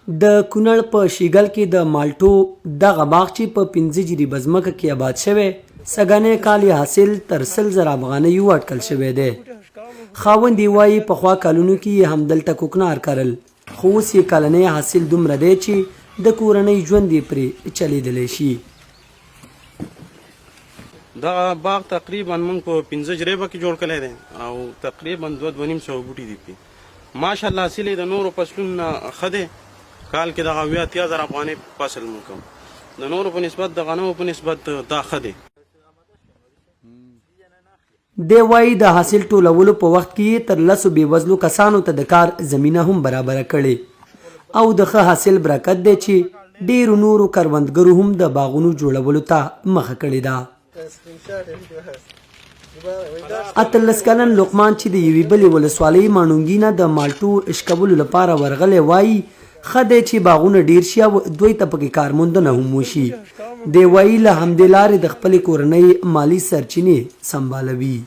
د کونړ په شیګل کې د مالټو دغه باغ چې په 15 جریبه ځمکه کې آباد شوی سږنی کال یې حاصل تر 100,000 افغانیو اټکل شوی دی. خاوند یې وایي پخوا کلونو کې یې همدلته کوکنار کرل خو اوس یې کلنی حاصل دومره دی چې د کورنۍ ژوند یې پرې چلیدلی شي. دغه باغ تقریبا موږ په 15 جریبه کې جوړ کړی دی او تقریبا 2.5 بوټي دي پکې. ماشاءالله حاصل یې د نورو فصلونو ښه دی. کال کې دغه 80,000 افغانۍ فصل مو کوم د نورو په نسبت د غنمو په نسبت دا ښه دی. دی وایي د حاصل ټولولو په وخت کې تر 10 بېوزلو کسانو ته د کار زمینه هم برابره کړې او د ښه حاصل برکت دی چې ډېرو نورو کروندګرو هم د باغونو جوړولو ته مخه کړې ده. 18 کلن لقمان چې د یوې بلې ولسوالۍ ماڼوګي نه د مالټو اشکولو لپاره ورغلی وایي ښه دی چې باغونه ډېر شي او دوی ته پکې کارموندنه هم وشي. دی وایي له همدې لارې د خپلې کورنۍ مالي سرچینې سمبالوي.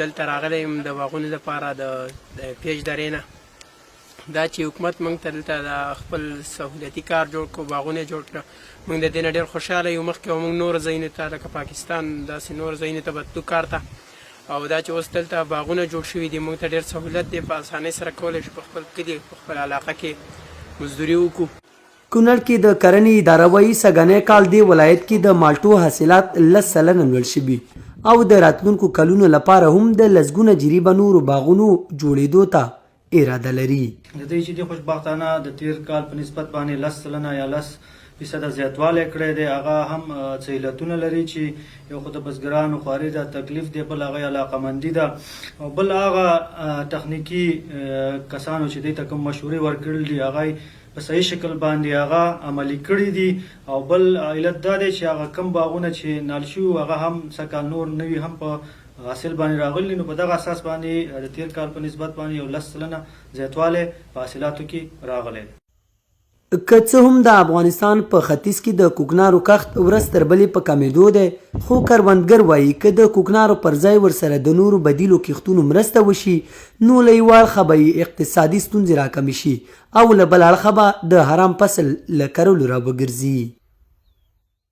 دلته راغلی یم د باغونو لپاره د پیج درې نه دا چې حکومت موږ ته دلته د خپل سهولتي کار جوړ کړو باغونه جوړ کړه موږ د دې نه ډېر خوشحاله یو. مخکې به موږ نور ځایونو ته لکه پاکستان داسې نور ځایونو ته به تلو کار ته او دا چې اوس دلته باغونه جوړ شوي دي موږ ته ډېر سهولت دی. په اسانۍ سره کولی شو په خپل کلي په خپل علاقه کې مزدوري وکړو. کونړ کې د کرنې اداره وایي سږنی کال دې ولایت کې د مالټو حاصلات 10 سلنه لوړ شوي او د راتلونکو کلونو لپاره هم د لسګونه جریبه نورو باغونو جوړېدو ته اراده لري. د دې چې د خوشبختانه د تیر کال په نسبت باندې 10 سلنه یا 10% زیاتوالی کړی دی. هغه هم څه علتونه لري چې یو خو د بزګرانو خواري ده تکلیف دی بل هغه علاقمندي ده او بل هغه تخنیکي کسانو چې دوی ته کوم مشورې ورکړل دي هغه په صحیح شکل باندې هغه عملي کړي دي او بل علت دا دی چې هغه کم باغونه چې نال شو هغه هم څه کال نور نوي هم په حاصل باندې راغلی نو په دغه اساس باندې د تیر کال په نسبت باندې یو 10 سلنه زیاتوالی په حاصلاتو کې راغلی. که څه هم د افغانستان په ختیځ کې د کوکنارو کښت ورځ تر بلې په کمېدو دی خو کروندګر وایي که د کوکنارو پر ځای ورسره د نورو بدیلو کښتونو مرسته وشي نو له یو اړخه به اقتصادي ستونزې راکمې شي او له بل اړخه به د حرام فصل له کرلو را وګرځي.